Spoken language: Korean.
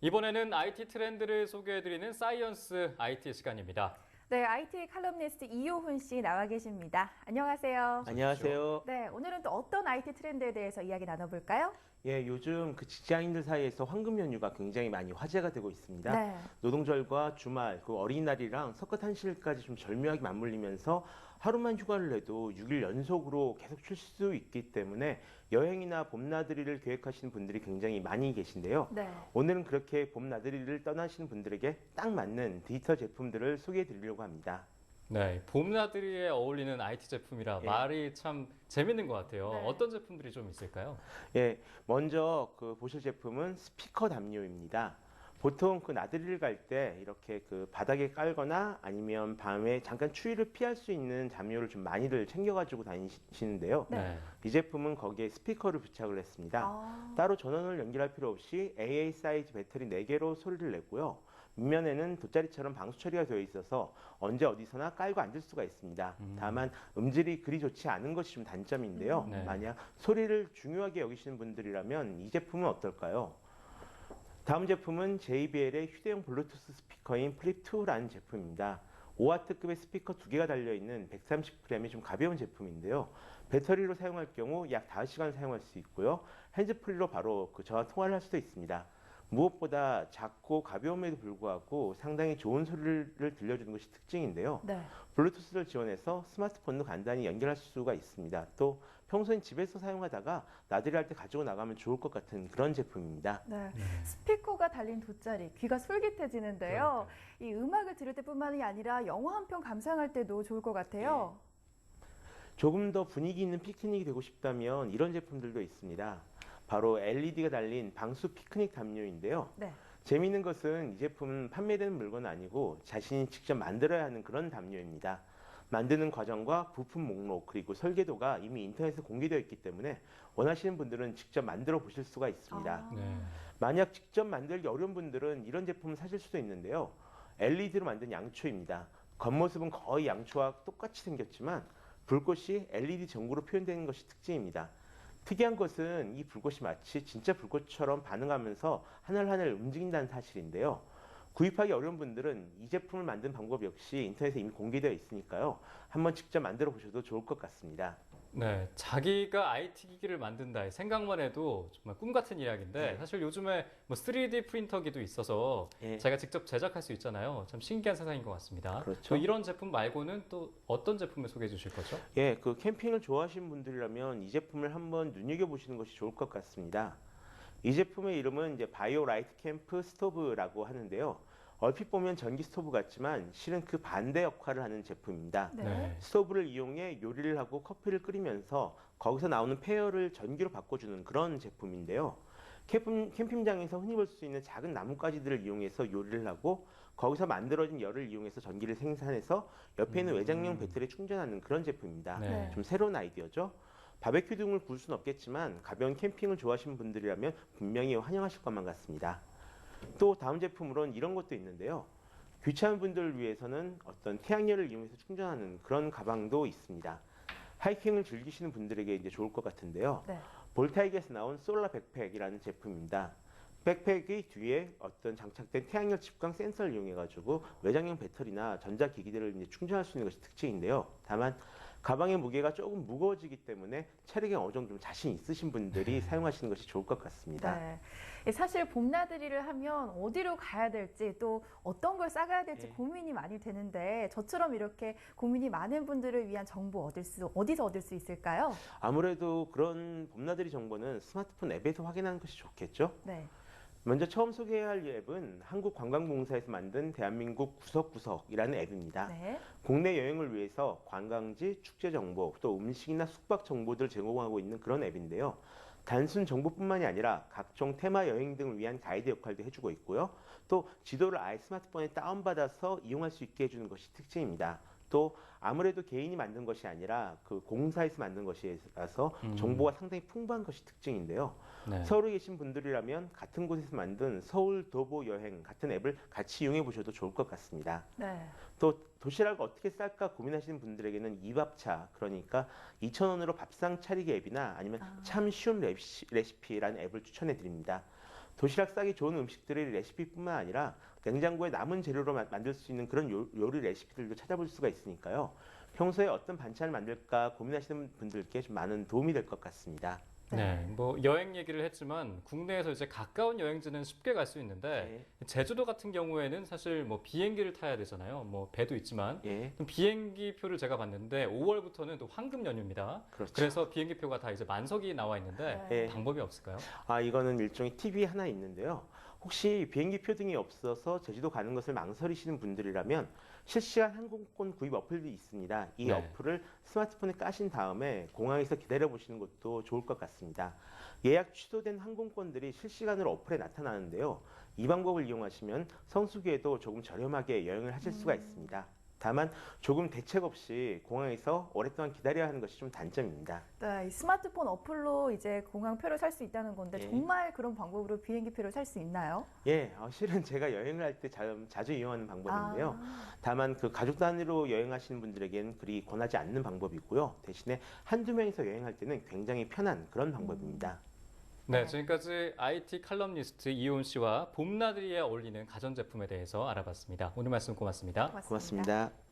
이번에는 IT 트렌드를 소개해드리는 사이언스 IT 시간입니다. 네, IT 칼럼니스트 이효훈 씨 나와 계십니다. 안녕하세요. 안녕하세요. 네, 오늘은 또 어떤 IT 트렌드에 대해서 이야기 나눠볼까요? 예, 요즘 직장인들 사이에서 황금 연휴가 굉장히 많이 화제가 되고 있습니다. 네. 노동절과 주말, 어린이날이랑 석가탄신일까지 좀 절묘하게 맞물리면서 하루만 휴가를 내도 6일 연속으로 계속 쉴 수 있기 때문에 여행이나 봄나들이를 계획하시는 분들이 굉장히 많이 계신데요. 네. 오늘은 그렇게 봄나들이를 떠나시는 분들에게 딱 맞는 디지털 제품들을 소개해 드리려고 합니다. 네, 봄나들이에 어울리는 IT 제품이라 예. 말이 참 재밌는 것 같아요. 네. 어떤 제품들이 좀 있을까요? 예, 먼저 보실 제품은 스피커 담요입니다. 보통 나들이를 갈 때 이렇게 바닥에 깔거나 아니면 밤에 잠깐 추위를 피할 수 있는 담요를 좀 많이들 챙겨가지고 다니시는데요. 네. 이 제품은 거기에 스피커를 부착을 했습니다. 따로 전원을 연결할 필요 없이 AA 사이즈 배터리 4개로 소리를 내고요. 밑면에는 돗자리처럼 방수 처리가 되어 있어서 언제 어디서나 깔고 앉을 수가 있습니다. 다만 음질이 그리 좋지 않은 것이 좀 단점인데요. 네. 만약 소리를 중요하게 여기시는 분들이라면 이 제품은 어떨까요? 다음 제품은 JBL의 휴대용 블루투스 스피커인 플립2라는 제품입니다. 5W급의 스피커 2개가 달려있는 130g의 좀 가벼운 제품인데요. 배터리로 사용할 경우 약 5시간 사용할 수 있고요. 핸즈프리로 바로 전화 통화를 할 수도 있습니다. 무엇보다 작고 가벼움에도 불구하고 상당히 좋은 소리를 들려주는 것이 특징인데요. 네. 블루투스를 지원해서 스마트폰도 간단히 연결할 수가 있습니다. 또 평소엔 집에서 사용하다가 나들이 할 때 가지고 나가면 좋을 것 같은 그런 제품입니다. 네. 스피커가 달린 돗자리, 귀가 솔깃해지는데요. 이 음악을 들을 때뿐만이 아니라 영화 한 편 감상할 때도 좋을 것 같아요. 조금 더 분위기 있는 피크닉이 되고 싶다면 이런 제품들도 있습니다. 바로 LED가 달린 방수 피크닉 담요인데요. 네. 재미있는 것은 이 제품은 판매되는 물건은 아니고 자신이 직접 만들어야 하는 그런 담요입니다. 만드는 과정과 부품 목록 그리고 설계도가 이미 인터넷에 공개되어 있기 때문에 원하시는 분들은 직접 만들어 보실 수가 있습니다. 네. 만약 직접 만들기 어려운 분들은 이런 제품을 사실 수도 있는데요. LED로 만든 양초입니다. 겉모습은 거의 양초와 똑같이 생겼지만 불꽃이 LED 전구로 표현되는 것이 특징입니다. 특이한 것은 이 불꽃이 마치 진짜 불꽃처럼 반응하면서 하늘하늘 움직인다는 사실인데요. 구입하기 어려운 분들은 이 제품을 만든 방법 역시 인터넷에 이미 공개되어 있으니까요. 한번 직접 만들어 보셔도 좋을 것 같습니다. 네, 자기가 IT 기기를 만든다 생각만 해도 정말 꿈 같은 이야기인데 사실 요즘에 3D 프린터기도 있어서 자기가 직접 제작할 수 있잖아요. 참 신기한 세상인 것 같습니다. 그렇죠. 또 이런 제품 말고는 또 어떤 제품을 소개해 주실 거죠? 예, 캠핑을 좋아하시는 분들이라면 이 제품을 한번 눈여겨보시는 것이 좋을 것 같습니다. 이 제품의 이름은 바이오 라이트 캠프 스토브라고 하는데요. 얼핏 보면 전기 스토브 같지만 실은 그 반대 역할을 하는 제품입니다. 네. 스토브를 이용해 요리를 하고 커피를 끓이면서 거기서 나오는 폐열을 전기로 바꿔주는 그런 제품인데요. 캠핑장에서 흔히 볼 수 있는 작은 나뭇가지들을 이용해서 요리를 하고 거기서 만들어진 열을 이용해서 전기를 생산해서 옆에 있는 외장용 배터리에 충전하는 그런 제품입니다. 네. 좀 새로운 아이디어죠. 바베큐 등을 구울 수는 없겠지만 가벼운 캠핑을 좋아하시는 분들이라면 분명히 환영하실 것만 같습니다. 또 다음 제품으로는 이런 것도 있는데요. 귀찮은 분들을 위해서는 어떤 태양열을 이용해서 충전하는 그런 가방도 있습니다. 하이킹을 즐기시는 분들에게 좋을 것 같은데요. 네. 볼타익에서 나온 솔라 백팩이라는 제품입니다. 백팩의 뒤에 어떤 장착된 태양열 집광 센서를 이용해가지고 외장형 배터리나 전자기기들을 충전할 수 있는 것이 특징인데요. 다만 가방의 무게가 조금 무거워지기 때문에 체력에 어느 정도 좀 자신 있으신 분들이 사용하시는 것이 좋을 것 같습니다. 네. 사실 봄나들이를 하면 어디로 가야 될지 또 어떤 걸 싸가야 될지 고민이 많이 되는데 저처럼 이렇게 고민이 많은 분들을 위한 정보 어디서 얻을 수 있을까요? 아무래도 그런 봄나들이 정보는 스마트폰 앱에서 확인하는 것이 좋겠죠? 네. 먼저 처음 소개해야 할 앱은 한국관광공사에서 만든 대한민국 구석구석이라는 앱입니다. 네. 국내 여행을 위해서 관광지, 축제 정보, 또 음식이나 숙박 정보들을 제공하고 있는 그런 앱인데요. 단순 정보뿐만이 아니라 각종 테마 여행 등을 위한 가이드 역할도 해주고 있고요. 또 지도를 아예 스마트폰에 다운받아서 이용할 수 있게 해주는 것이 특징입니다. 또 아무래도 개인이 만든 것이 아니라 공사에서 만든 것이라서 정보가 상당히 풍부한 것이 특징인데요. 네. 서울에 계신 분들이라면 같은 곳에서 만든 서울 도보 여행 같은 앱을 같이 이용해 보셔도 좋을 것 같습니다. 네. 또 도시락을 어떻게 쌀까 고민하시는 분들에게는 이밥차, 그러니까 2,000원으로 밥상 차리기 앱이나 아니면 참 쉬운 레시피라는 앱을 추천해 드립니다. 도시락 싸기 좋은 음식들의 레시피뿐만 아니라 냉장고에 남은 재료로 만들 수 있는 그런 요리 레시피들도 찾아볼 수가 있으니까요. 평소에 어떤 반찬을 만들까 고민하시는 분들께 좀 많은 도움이 될 것 같습니다. 네, 뭐 여행 얘기를 했지만 국내에서 이제 가까운 여행지는 쉽게 갈 수 있는데 제주도 같은 경우에는 사실 뭐 비행기를 타야 되잖아요. 뭐 배도 있지만 비행기 표를 제가 봤는데 5월부터는 또 황금 연휴입니다. 그렇죠. 그래서 비행기 표가 다 이제 만석이 나와 있는데 방법이 없을까요? 이거는 일종의 팁이 하나 있는데요. 혹시 비행기 표 등이 없어서 제주도 가는 것을 망설이시는 분들이라면 실시간 항공권 구입 어플이 있습니다. 이 어플을 스마트폰에 까신 다음에 공항에서 기다려 보시는 것도 좋을 것 같습니다. 예약 취소된 항공권들이 실시간으로 어플에 나타나는데요. 이 방법을 이용하시면 성수기에도 조금 저렴하게 여행을 하실 수가 있습니다. 다만 조금 대책 없이 공항에서 오랫동안 기다려야 하는 것이 좀 단점입니다. 네, 이 스마트폰 어플로 이제 공항 표를 살 수 있다는 건데 정말 그런 방법으로 비행기 표를 살 수 있나요? 실은 제가 여행을 할 때 자주 이용하는 방법인데요. 다만 그 가족 단위로 여행하시는 분들에게는 그리 권하지 않는 방법이고요. 대신에 한두 명이서 여행할 때는 굉장히 편한 그런 방법입니다. 네, 지금까지 IT 칼럼니스트 이온 씨와 봄나들이에 어울리는 가전제품에 대해서 알아봤습니다. 오늘 말씀 고맙습니다. 고맙습니다.